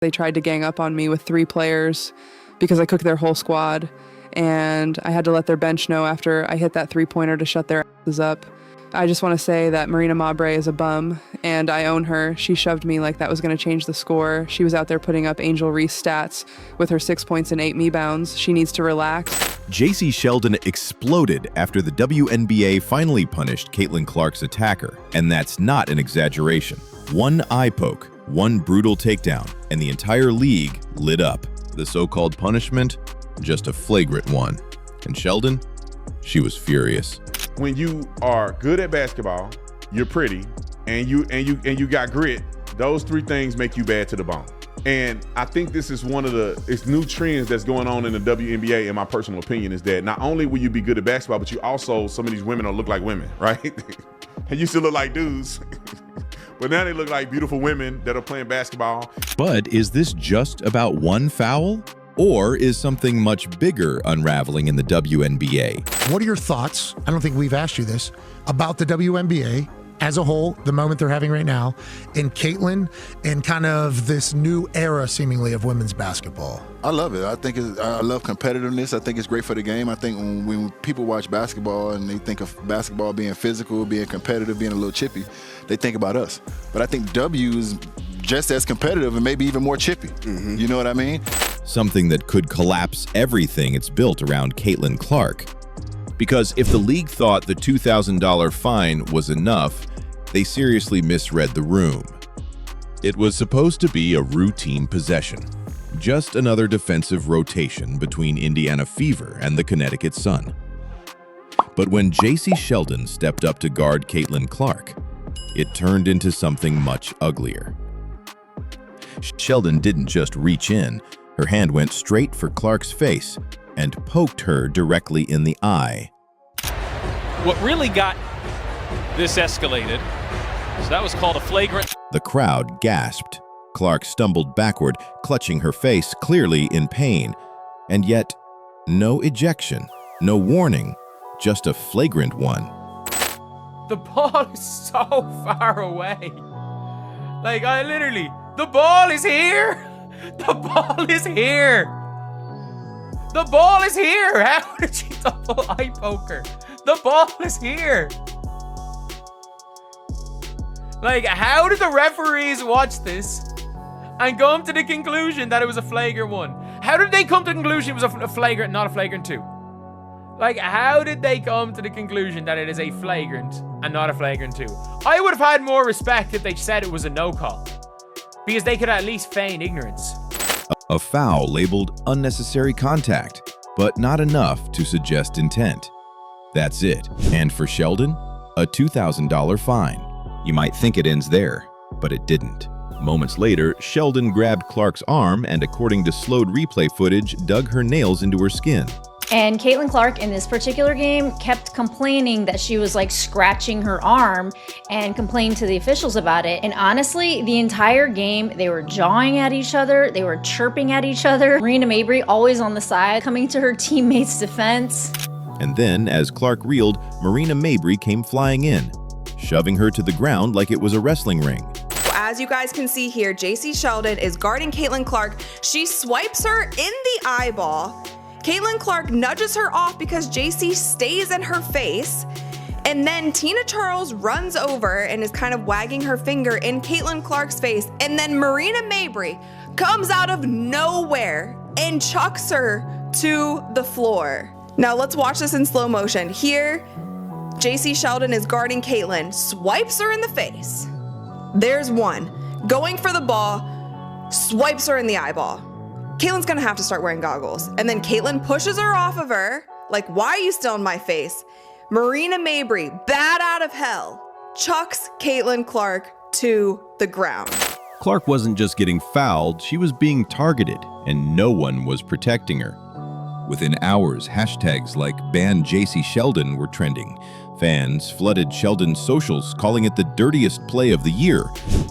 They tried to gang up on me with 3 players because I cooked their whole squad, and I had to let their bench know after I hit that 3-pointer to shut their asses up. I just want to say that Marina Mabre is a bum, and I own her. She shoved me like that was going to change the score. She was out there putting up Angel Reese stats with her 6 points and 8 me-bounds. She needs to relax. Jacy Sheldon exploded after the WNBA finally punished Caitlin Clark's attacker, and that's not an exaggeration. One eye poke, one brutal takedown, and the entire league lit up. The so-called punishment, just a flagrant one. And Sheldon, she was furious. When you are good at basketball, you're pretty, and you got grit, those 3 things make you bad to the bone. And I think this is one of it's new trends that's going on in the WNBA, in my personal opinion, is that not only will you be good at basketball, but you also, some of these women will look like women, right? And you still look like dudes. But now they look like beautiful women that are playing basketball. But is this just about one foul? Or is something much bigger unraveling in the WNBA? What are your thoughts, I don't think we've asked you this, about the WNBA as a whole, the moment they're having right now, and Caitlin, and kind of this new era, seemingly, of women's basketball? I love it. I love competitiveness. I think it's great for the game. I think when people watch basketball and they think of basketball being physical, being competitive, being a little chippy, they think about us. But I think W is just as competitive and maybe even more chippy. Mm-hmm. You know what I mean? Something that could collapse everything it's built around Caitlin Clark. Because if the league thought the $2,000 fine was enough, they seriously misread the room. It was supposed to be a routine possession, just another defensive rotation between Indiana Fever and the Connecticut Sun. But when Jacy Sheldon stepped up to guard Caitlin Clark, it turned into something much uglier. Sheldon didn't just reach in, her hand went straight for Clark's face and poked her directly in the eye. What really got this escalated, so that was called a flagrant. The crowd gasped. Clark stumbled backward, clutching her face, clearly in pain. And yet, no ejection, no warning, just a flagrant one. The ball is so far away. Like, the ball is here! The ball is here! The ball is here! How did she double eye poker? The ball is here! Like, how did the referees watch this and come to the conclusion that it was a flagrant one? How did they come to the conclusion it was a flagrant, not a flagrant 2? Like, how did they come to the conclusion that it is a flagrant and not a flagrant 2? I would have had more respect if they said it was a no call, because they could at least feign ignorance. A foul labeled unnecessary contact, but not enough to suggest intent. That's it. And for Sheldon, a $2,000 fine. You might think it ends there, but it didn't. Moments later, Sheldon grabbed Clark's arm and, according to slowed replay footage, dug her nails into her skin. And Caitlin Clark in this particular game kept complaining that she was like scratching her arm and complained to the officials about it. And honestly, the entire game, they were jawing at each other. They were chirping at each other. Marina Mabre always on the side, coming to her teammates' defense. And then, as Clark reeled, Marina Mabre came flying in, shoving her to the ground like it was a wrestling ring. As you guys can see here, Jacy Sheldon is guarding Caitlin Clark. She swipes her in the eyeball. Caitlin Clark nudges her off because Jacy stays in her face. And then Tina Charles runs over and is kind of wagging her finger in Caitlin Clark's face. And then Marina Mabre comes out of nowhere and chucks her to the floor. Now let's watch this in slow motion. Here, Jacy Sheldon is guarding Caitlin, swipes her in the face. There's one. Going for the ball, swipes her in the eyeball. Caitlin's gonna have to start wearing goggles. And then Caitlin pushes her off of her, like, why are you still in my face? Marina Mabre, bad out of hell, chucks Caitlin Clark to the ground. Clark wasn't just getting fouled, she was being targeted, and no one was protecting her. Within hours, hashtags like Ban Jacy Sheldon were trending. Fans flooded Sheldon's socials, calling it the dirtiest play of the year.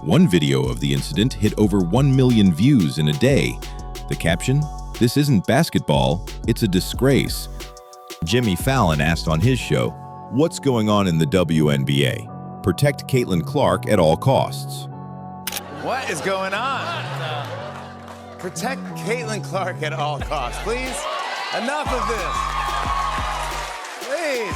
One video of the incident hit over 1 million views in a day. The caption, "This isn't basketball, it's a disgrace." Jimmy Fallon asked on his show, "What's going on in the WNBA? Protect Caitlin Clark at all costs." What is going on? Protect Caitlin Clark at all costs, please. Enough of this. Please.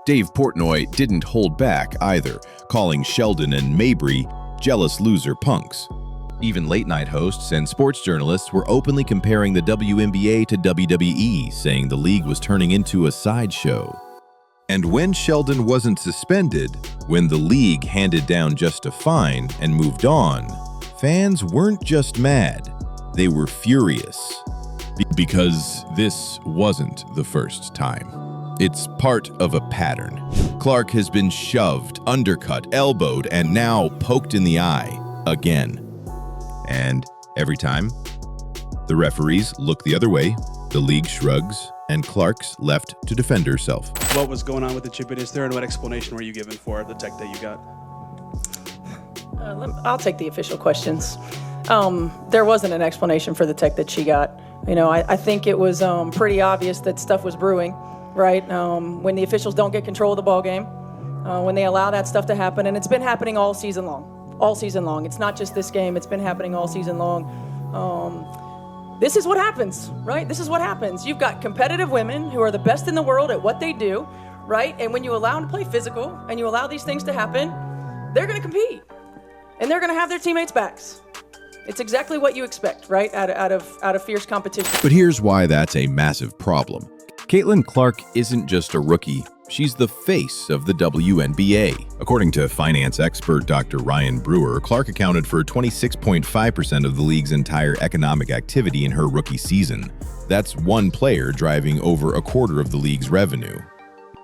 Dave Portnoy didn't hold back either, calling Sheldon and Mabry jealous loser punks. Even late-night hosts and sports journalists were openly comparing the WNBA to WWE, saying the league was turning into a sideshow. And when Sheldon wasn't suspended, when the league handed down just a fine and moved on, fans weren't just mad, they were furious. Because this wasn't the first time. It's part of a pattern. Clark has been shoved, undercut, elbowed, and now poked in the eye again. And every time, the referees look the other way, the league shrugs, and Clark's left to defend herself. What was going on with the chip it is there, and what explanation were you given for the tech that you got? I'll take the official questions. There wasn't an explanation for the tech that she got. You know, I think it was pretty obvious that stuff was brewing, right? When the officials don't get control of the ball game, when they allow that stuff to happen, and it's been happening all season long. All season long. It's not just this game, it's been happening all season long. This is what happens, right? This is what happens. You've got competitive women who are the best in the world at what they do, right? And when you allow them to play physical and you allow these things to happen, they're going to compete. And they're going to have their teammates' backs. It's exactly what you expect, right? Out of fierce competition. But here's why that's a massive problem. Caitlin Clark isn't just a rookie. She's the face of the WNBA. According to finance expert Dr. Ryan Brewer, Clark accounted for 26.5% of the league's entire economic activity in her rookie season. That's one player driving over a quarter of the league's revenue.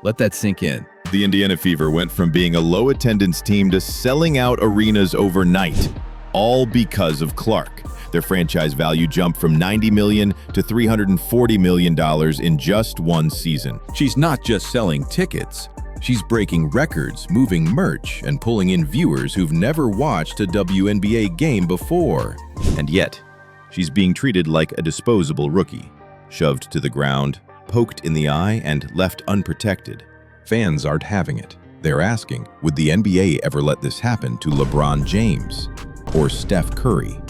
Let that sink in. The Indiana Fever went from being a low-attendance team to selling out arenas overnight, all because of Clark. Their franchise value jumped from $90 million to $340 million in just one season. She's not just selling tickets. She's breaking records, moving merch, and pulling in viewers who've never watched a WNBA game before. And yet, she's being treated like a disposable rookie, shoved to the ground, poked in the eye, and left unprotected. Fans aren't having it. They're asking, would the NBA ever let this happen to LeBron James or Steph Curry?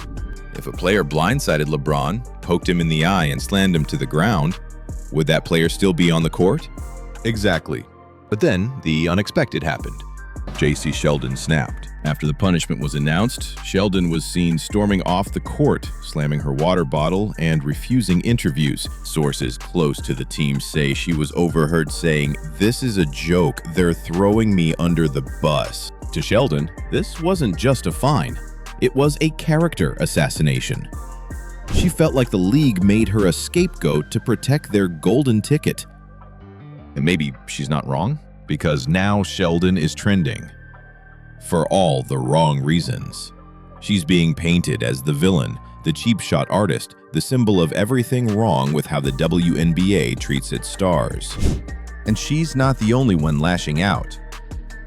If a player blindsided LeBron, poked him in the eye, and slammed him to the ground, would that player still be on the court? Exactly. But then the unexpected happened. Jacy Sheldon snapped. After the punishment was announced, Sheldon was seen storming off the court, slamming her water bottle and refusing interviews. Sources close to the team say she was overheard saying, "This is a joke. They're throwing me under the bus." To Sheldon, this wasn't just a fine. It was a character assassination. She felt like the league made her a scapegoat to protect their golden ticket. And maybe she's not wrong, because now Sheldon is trending. For all the wrong reasons. She's being painted as the villain, the cheap shot artist, the symbol of everything wrong with how the WNBA treats its stars. And she's not the only one lashing out.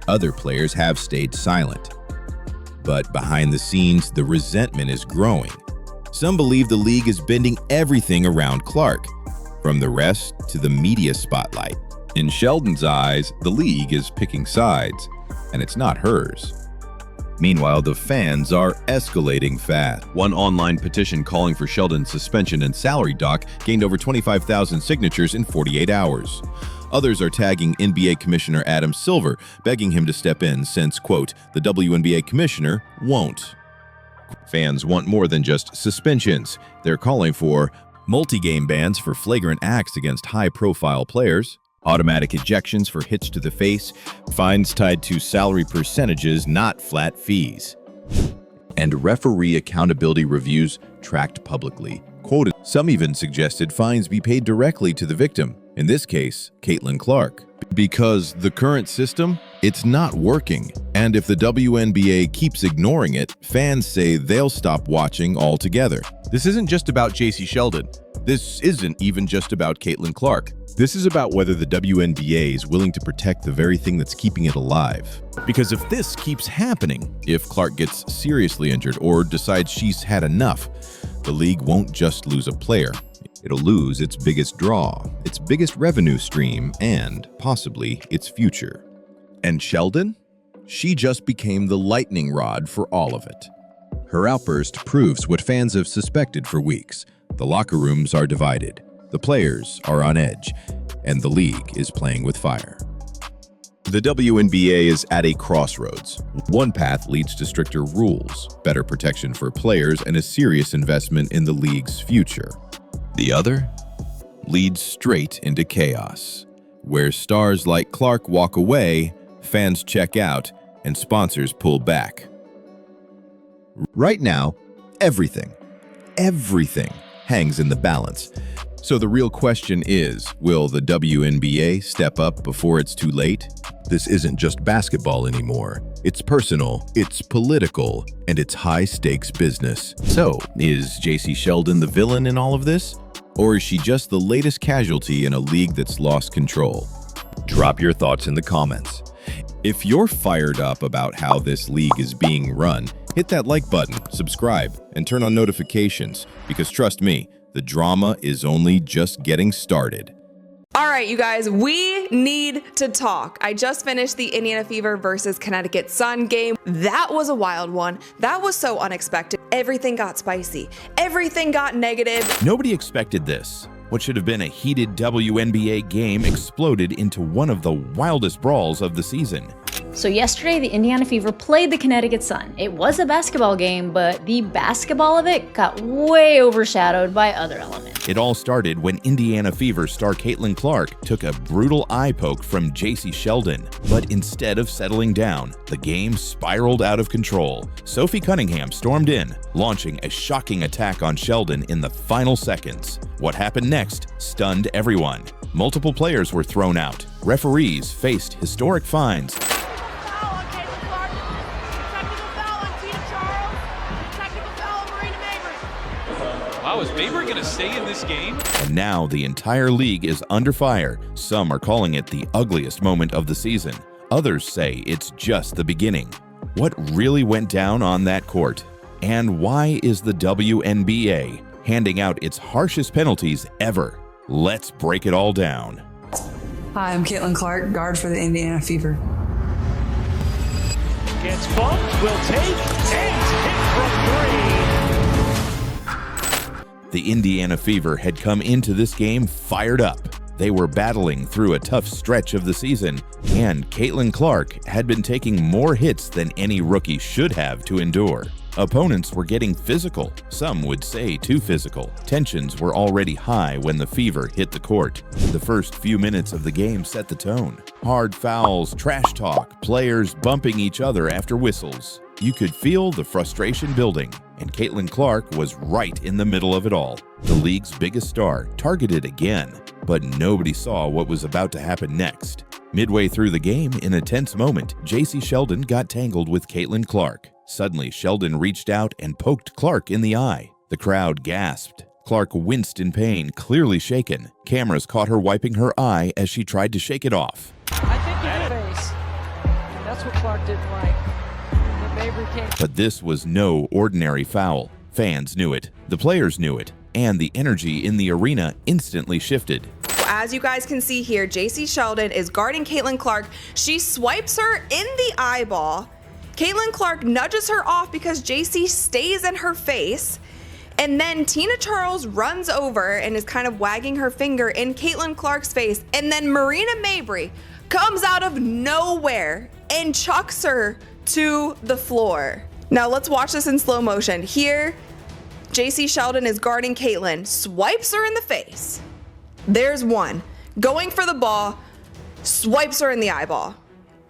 Other players have stayed silent. But behind the scenes, the resentment is growing. Some believe the league is bending everything around Clark, from the rest to the media spotlight. In Sheldon's eyes, the league is picking sides, and it's not hers. Meanwhile, the fans are escalating fast. One online petition calling for Sheldon's suspension and salary dock gained over 25,000 signatures in 48 hours. Others are tagging NBA Commissioner Adam Silver, begging him to step in since, quote, the WNBA commissioner won't. Fans want more than just suspensions. They're calling for multi-game bans for flagrant acts against high-profile players, automatic ejections for hits to the face, fines tied to salary percentages, not flat fees, and referee accountability reviews tracked publicly. Quoted, some even suggested fines be paid directly to the victim, in this case, Caitlin Clark. Because the current system, it's not working. And if the WNBA keeps ignoring it, fans say they'll stop watching altogether. This isn't just about Jacy Sheldon. This isn't even just about Caitlin Clark. This is about whether the WNBA is willing to protect the very thing that's keeping it alive. Because if this keeps happening, if Clark gets seriously injured or decides she's had enough, the league won't just lose a player. It'll lose its biggest draw, its biggest revenue stream, and possibly its future. And Sheldon? She just became the lightning rod for all of it. Her outburst proves what fans have suspected for weeks. The locker rooms are divided, the players are on edge, and the league is playing with fire. The WNBA is at a crossroads. One path leads to stricter rules, better protection for players, and a serious investment in the league's future. The other leads straight into chaos, where stars like Clark walk away, fans check out, and sponsors pull back. Right now, everything hangs in the balance. So the real question is, will the WNBA step up before it's too late? This isn't just basketball anymore. It's personal, it's political, and it's high-stakes business. So, is Jacy Sheldon the villain in all of this? Or is she just the latest casualty in a league that's lost control? Drop your thoughts in the comments. If you're fired up about how this league is being run, hit that like button, subscribe, and turn on notifications, because trust me, the drama is only just getting started. All right, you guys, we need to talk. I just finished the Indiana Fever versus Connecticut Sun game. That was a wild one. That was so unexpected. Everything got spicy. Everything got negative. Nobody expected this. What should have been a heated WNBA game exploded into one of the wildest brawls of the season. So yesterday, the Indiana Fever played the Connecticut Sun. It was a basketball game, but the basketball of it got way overshadowed by other elements. It all started when Indiana Fever star Caitlin Clark took a brutal eye poke from Jacy Sheldon. But instead of settling down, the game spiraled out of control. Sophie Cunningham stormed in, launching a shocking attack on Sheldon in the final seconds. What happened next stunned everyone. Multiple players were thrown out. Referees faced historic fines. Wow, is Mabry going to stay in this game? And now the entire league is under fire. Some are calling it the ugliest moment of the season. Others say it's just the beginning. What really went down on that court? And why is the WNBA handing out its harshest penalties ever? Let's break it all down. Hi, I'm Caitlin Clark, guard for the Indiana Fever. Gets bumped, will take, and hit from three. The Indiana Fever had come into this game fired up. They were battling through a tough stretch of the season, and Caitlin Clark had been taking more hits than any rookie should have to endure. Opponents were getting physical, some would say too physical. Tensions were already high when the Fever hit the court. The first few minutes of the game set the tone. Hard fouls, trash talk, players bumping each other after whistles. You could feel the frustration building, and Caitlin Clark was right in the middle of it all. The league's biggest star targeted again, but nobody saw what was about to happen next. Midway through the game, in a tense moment, Jacy Sheldon got tangled with Caitlin Clark. Suddenly, Sheldon reached out and poked Clark in the eye. The crowd gasped. Clark winced in pain, clearly shaken. Cameras caught her wiping her eye as she tried to shake it off. I think he did face. That's what Clark didn't like. But this was no ordinary foul. Fans knew it, the players knew it, and the energy in the arena instantly shifted. As you guys can see here, Jacy Sheldon is guarding Caitlin Clark. She swipes her in the eyeball. Caitlin Clark nudges her off because Jacy stays in her face. And then Tina Charles runs over and is kind of wagging her finger in Caitlin Clark's face. And then Marina Mabry comes out of nowhere and chucks her to the floor. Now let's watch this in slow motion. Here, Jacy Sheldon is guarding Caitlin, swipes her in the face. There's one. Going for the ball, swipes her in the eyeball.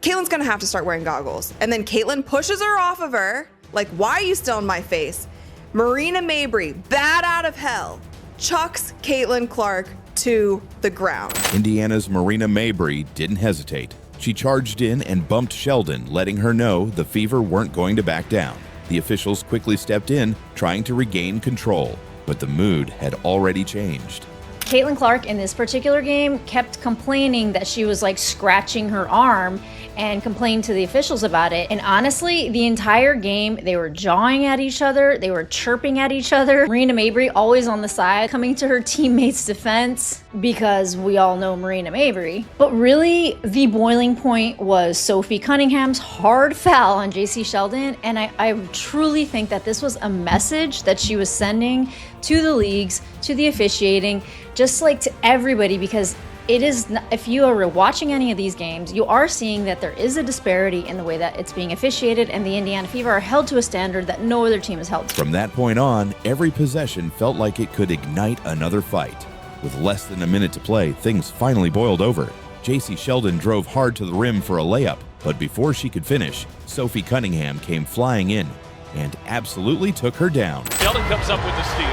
Caitlin's gonna have to start wearing goggles. And then Caitlin pushes her off of her, like, why are you still in my face? Marina Mabry, bat out of hell, chucks Caitlin Clark to the ground. Indiana's Marina Mabry didn't hesitate. She charged in and bumped Sheldon, letting her know the Fever weren't going to back down. The officials quickly stepped in, trying to regain control, but the mood had already changed. Caitlin Clark in this particular game kept complaining that she was like scratching her arm and complained to the officials about it. And honestly, the entire game, they were jawing at each other. They were chirping at each other. Marina Mabry always on the side, coming to her teammates' defense because we all know Marina Mabry. But really, the boiling point was Sophie Cunningham's hard foul on Jacy Sheldon. And I truly think that this was a message that she was sending to the leagues, to the officiating, just like to everybody, because it is, if you are watching any of these games, you are seeing that there is a disparity in the way that it's being officiated, and the Indiana Fever are held to a standard that no other team is held to. From that point on, every possession felt like it could ignite another fight. With less than a minute to play, things finally boiled over. Jacy Sheldon drove hard to the rim for a layup, but before she could finish, Sophie Cunningham came flying in and absolutely took her down. Sheldon comes up with the steal.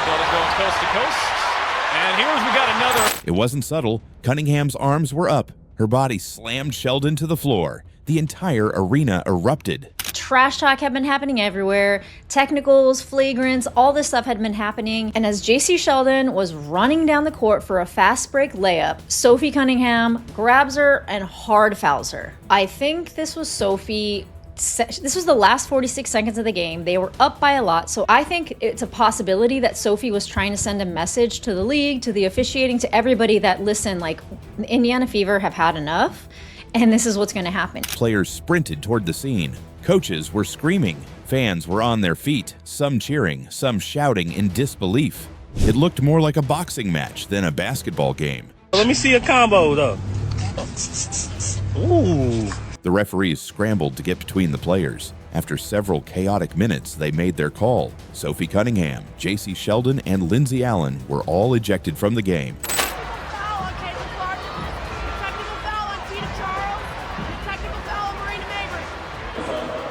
Sheldon going coast to coast. And here's we got another. It wasn't subtle. Cunningham's arms were up. Her body slammed Sheldon to the floor. The entire arena erupted. Trash talk had been happening everywhere. Technicals, flagrants, all this stuff had been happening. And as Jacy Sheldon was running down the court for a fast break layup, Sophie Cunningham grabs her and hard fouls her. I think this was Sophie. This was the last 46 seconds of the game. They were up by a lot. So I think it's a possibility that Sophie was trying to send a message to the league, to the officiating, to everybody that, listen, like, the Indiana Fever have had enough, and this is what's going to happen. Players sprinted toward the scene. Coaches were screaming. Fans were on their feet, some cheering, some shouting in disbelief. It looked more like a boxing match than a basketball game. Let me see a combo, though. Ooh. The referees scrambled to get between the players. After several chaotic minutes, they made their call. Sophie Cunningham, Jacy Sheldon, and Lindsay Allen were all ejected from the game.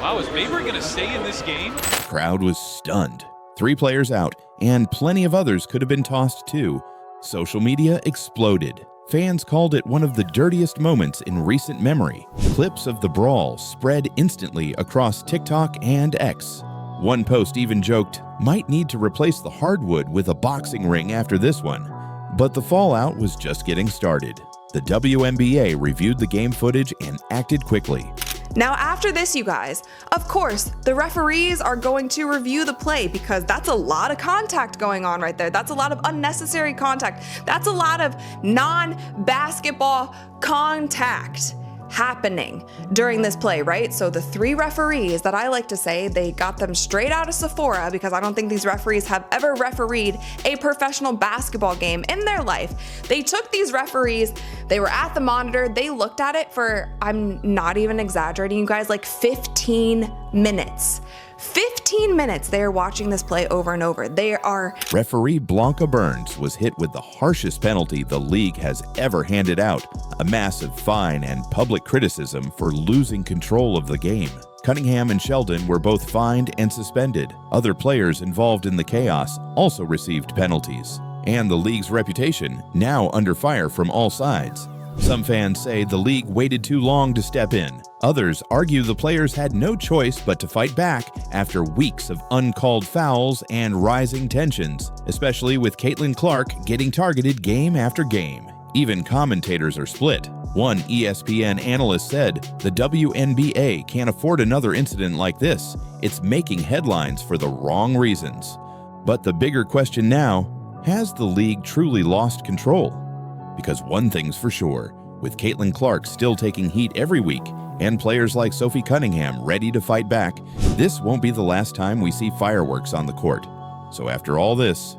Wow, is Mabry going to stay in this game? The crowd was stunned. 3 players out, and plenty of others could have been tossed too. Social media exploded. Fans called it one of the dirtiest moments in recent memory. Clips of the brawl spread instantly across TikTok and X. One post even joked, might need to replace the hardwood with a boxing ring after this one. But the fallout was just getting started. The WNBA reviewed the game footage and acted quickly. Now, after this, you guys, of course, the referees are going to review the play because that's a lot of contact going on right there. That's a lot of unnecessary contact. That's a lot of non-basketball contact happening during this play, right? So the 3 referees that I like to say, they got them straight out of Sephora because I don't think these referees have ever refereed a professional basketball game in their life. They took these referees, they were at the monitor, they looked at it for, I'm not even exaggerating, you guys, like 15 minutes. 15 minutes they are watching this play over and over. Referee Blanca Burns was hit with the harshest penalty the league has ever handed out, a massive fine and public criticism for losing control of the game. Cunningham and Sheldon were both fined and suspended. Other players involved in the chaos also received penalties. And the league's reputation now under fire from all sides. Some fans say the league waited too long to step in. Others argue the players had no choice but to fight back after weeks of uncalled fouls and rising tensions, especially with Caitlin Clark getting targeted game after game. Even commentators are split. One ESPN analyst said, the WNBA can't afford another incident like this. It's making headlines for the wrong reasons. But the bigger question now, has the league truly lost control? Because one thing's for sure, with Caitlin Clark still taking heat every week and players like Sophie Cunningham ready to fight back, this won't be the last time we see fireworks on the court. So after all this,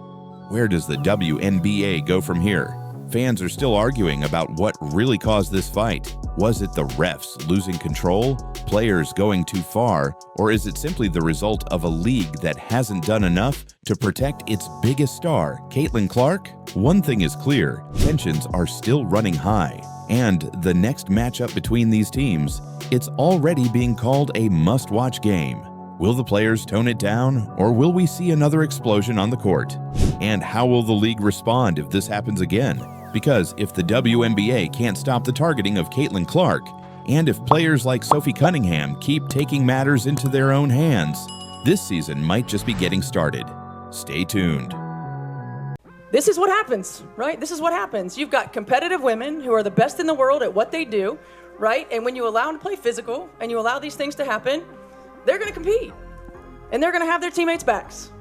where does the WNBA go from here? Fans are still arguing about what really caused this fight. Was it the refs losing control, players going too far, or is it simply the result of a league that hasn't done enough to protect its biggest star, Caitlin Clark? One thing is clear, tensions are still running high, and the next matchup between these teams, it's already being called a must-watch game. Will the players tone it down, or will we see another explosion on the court? And how will the league respond if this happens again? Because if the WNBA can't stop the targeting of Caitlin Clark, and if players like Sophie Cunningham keep taking matters into their own hands, this season might just be getting started. Stay tuned. This is what happens, right? This is what happens. You've got competitive women who are the best in the world at what they do, right? And when you allow them to play physical and you allow these things to happen, they're going to compete and they're going to have their teammates' backs.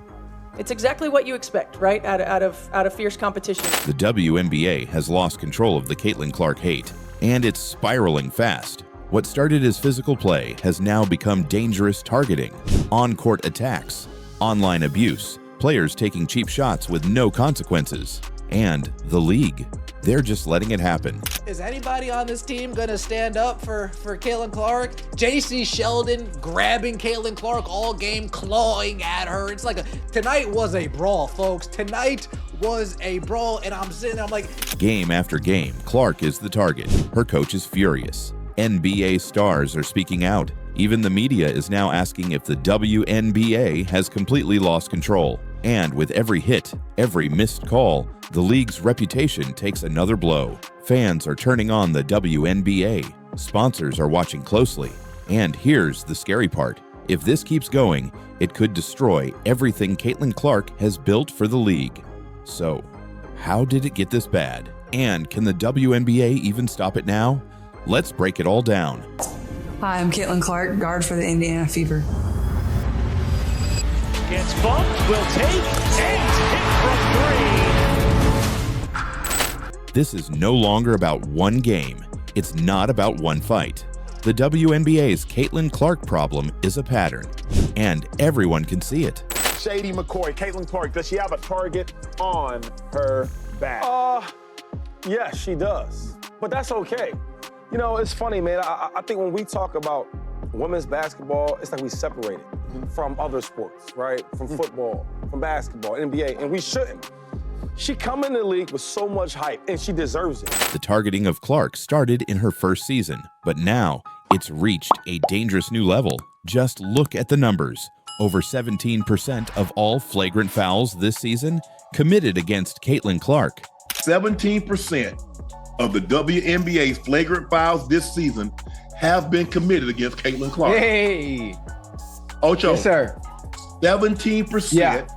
It's exactly what you expect, right? Out of fierce competition. The WNBA has lost control of the Caitlin Clark hate, and it's spiraling fast. What started as physical play has now become dangerous targeting, on-court attacks, online abuse, players taking cheap shots with no consequences, and the league. They're just letting it happen. Is anybody on this team going to stand up for Caitlin Clark? Jacy Sheldon grabbing Caitlin Clark all game, clawing at her. It's like tonight was a brawl, folks. Tonight was a brawl, and I'm sitting there, I'm like... Game after game, Clark is the target. Her coach is furious. NBA stars are speaking out. Even the media is now asking if the WNBA has completely lost control. And with every hit, every missed call, the league's reputation takes another blow. Fans are turning on the WNBA. Sponsors are watching closely. And here's the scary part. If this keeps going, it could destroy everything Caitlin Clark has built for the league. So, how did it get this bad? And can the WNBA even stop it now? Let's break it all down. Hi, I'm Caitlin Clark, guard for the Indiana Fever. Gets bumped, will take, and hit from 3. This is no longer about one game. It's not about one fight. The WNBA's Caitlin Clark problem is a pattern, and everyone can see it. Shady McCoy, Caitlin Clark, does she have a target on her back? Yes, she does, but that's okay. You know, it's funny, man. I think when we talk about women's basketball, it's like we separate it from other sports, right? From football, from basketball, NBA, and we shouldn't. She come in the league with so much hype, and she deserves it. The targeting of Clark started in her first season, but now it's reached a dangerous new level. Just look at the numbers. Over 17% of all flagrant fouls this season committed against Caitlin Clark. 17% of the WNBA's flagrant fouls this season have been committed against Caitlin Clark. Hey! Ocho. Yes, sir. 17%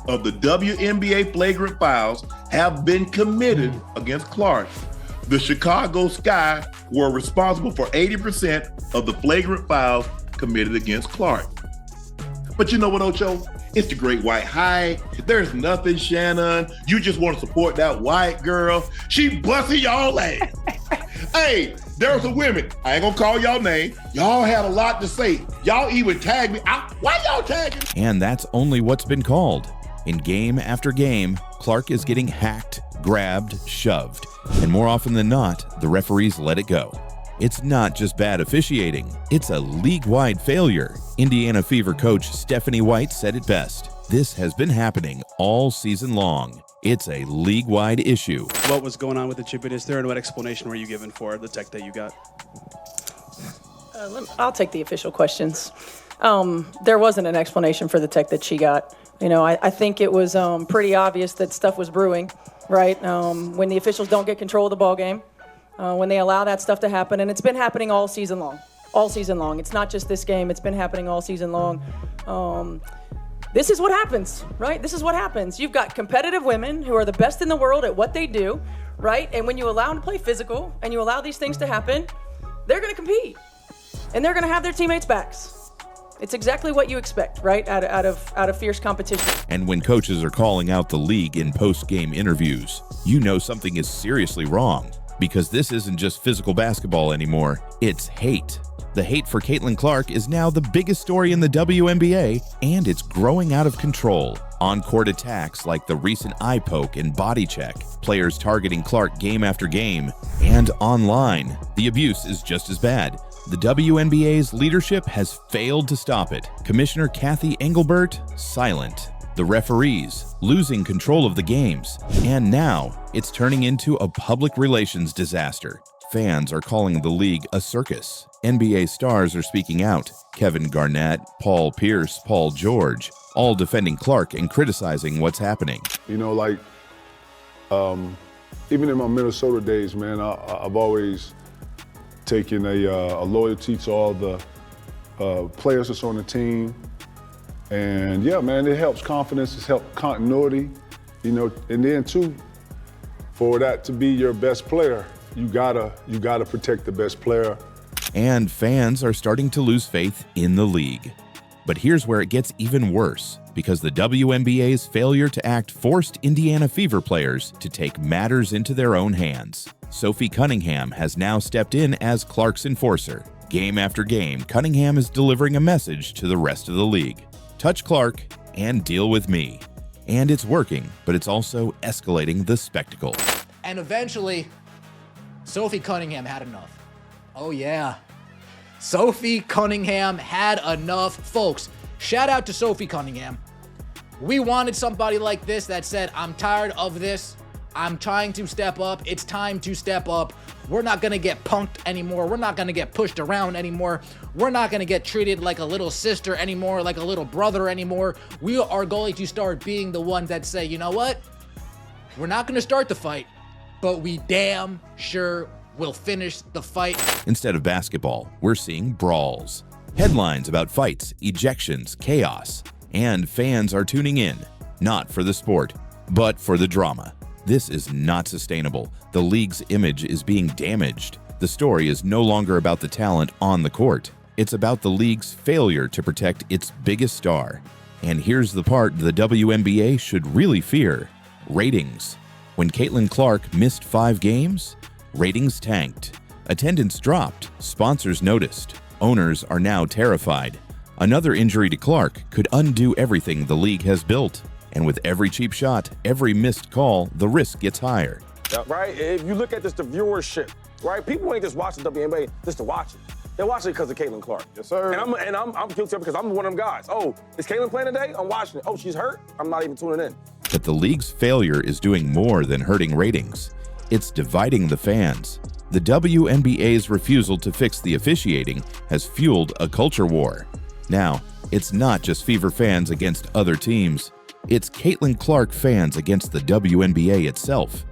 of the WNBA flagrant fouls have been committed against Clark. The Chicago Sky were responsible for 80% of the flagrant fouls committed against Clark. But you know what, Ocho? It's the great white hype. There's nothing, Shannon. You just want to support that white girl. She busting y'all ass. Hey, there were some women. I ain't gonna call y'all name. Y'all had a lot to say. Y'all even tagged me. Why y'all tagging? And that's only what's been called. In game after game, Clark is getting hacked, grabbed, shoved. And more often than not, the referees let it go. It's not just bad officiating, it's a league-wide failure. Indiana Fever coach Stephanie White said it best. This has been happening all season long. It's a league-wide issue. What was going on with the chip is there, and what explanation were you given for the tech that you got? I'll take the official questions. There wasn't an explanation for the tech that she got. You know, I think it was pretty obvious that stuff was brewing, right? When the officials don't get control of the ball game, when they allow that stuff to happen, and it's been happening all season long. All season long. It's not just this game. It's been happening all season long. This is what happens, right? This is what happens. You've got competitive women who are the best in the world at what they do, right? And when you allow them to play physical and you allow these things to happen, they're going to compete. And they're going to have their teammates' backs. It's exactly what you expect, right? Out of fierce competition. And when coaches are calling out the league in post-game interviews, you know something is seriously wrong. Because this isn't just physical basketball anymore, it's hate. The hate for Caitlin Clark is now the biggest story in the WNBA, and it's growing out of control. On-court attacks like the recent eye poke and body check, players targeting Clark game after game, and online. The abuse is just as bad. The WNBA's leadership has failed to stop it. Commissioner Kathy Engelbert, silent. The referees losing control of the games. And now it's turning into a public relations disaster. Fans are calling the league a circus. NBA stars are speaking out. Kevin Garnett, Paul Pierce, Paul George, all defending Clark and criticizing what's happening. You know, like, even in my Minnesota days, man, I've always taken a loyalty to all the players that's on the team. And yeah, man, it helps confidence, it helps continuity. You know, and then too, for that to be your best player, you gotta protect the best player. And fans are starting to lose faith in the league. But here's where it gets even worse, because the WNBA's failure to act forced Indiana Fever players to take matters into their own hands. Sophie Cunningham has now stepped in as Clark's enforcer. Game after game, Cunningham is delivering a message to the rest of the league. Touch Clark and deal with me. And it's working, but it's also escalating the spectacle. And eventually, Sophie Cunningham had enough. Oh yeah. Sophie Cunningham had enough. Folks, shout out to Sophie Cunningham. We wanted somebody like this that said, I'm tired of this. I'm trying to step up. It's time to step up. We're not going to get punked anymore. We're not going to get pushed around anymore. We're not going to get treated like a little sister anymore, like a little brother anymore. We are going to start being the ones that say, you know what? We're not going to start the fight, but we damn sure will finish the fight. Instead of basketball, we're seeing brawls. Headlines about fights, ejections, chaos. And fans are tuning in, not for the sport, but for the drama. This is not sustainable. The league's image is being damaged. The story is no longer about the talent on the court. It's about the league's failure to protect its biggest star. And here's the part the WNBA should really fear: ratings. When Caitlin Clark missed 5 games, ratings tanked. Attendance dropped. Sponsors noticed. Owners are now terrified. Another injury to Clark could undo everything the league has built. And with every cheap shot, every missed call, the risk gets higher. Yeah, right? If you look at this, the viewership, right? People ain't just watching WNBA just to watch it. They're watching it because of Caitlin Clark. Yes, sir. And I'm guilty of it because I'm one of them guys. Oh, is Caitlin playing today? I'm watching it. Oh, she's hurt? I'm not even tuning in. But the league's failure is doing more than hurting ratings. It's dividing the fans. The WNBA's refusal to fix the officiating has fueled a culture war. Now, it's not just Fever fans against other teams. It's Caitlin Clark fans against the WNBA itself.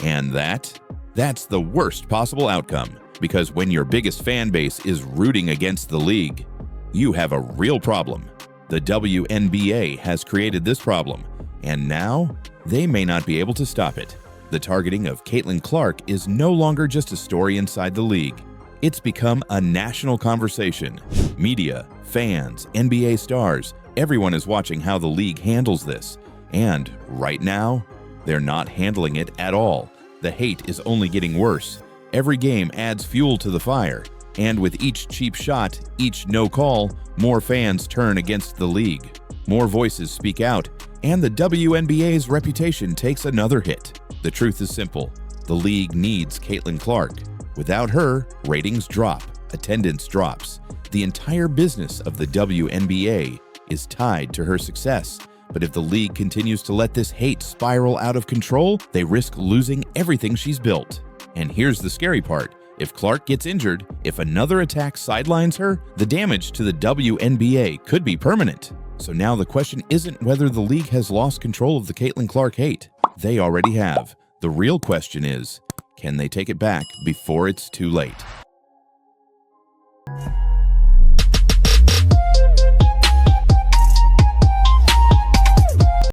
And that's the worst possible outcome, because when your biggest fan base is rooting against the league, you have a real problem. The WNBA has created this problem, and now they may not be able to stop it. The targeting of Caitlin Clark is no longer just a story inside the league. It's become a national conversation. Media, fans, NBA stars, everyone is watching how the league handles this. And right now, they're not handling it at all. The hate is only getting worse. Every game adds fuel to the fire. And with each cheap shot, each no call, more fans turn against the league. More voices speak out, and the WNBA's reputation takes another hit. The truth is simple. The league needs Caitlin Clark. Without her, ratings drop, attendance drops. The entire business of the WNBA is tied to her success. But if the league continues to let this hate spiral out of control, they risk losing everything she's built. And here's the scary part. If Clark gets injured, if another attack sidelines her, the damage to the WNBA could be permanent. So now the question isn't whether the league has lost control of the Caitlin Clark hate. They already have. The real question is, can they take it back before it's too late?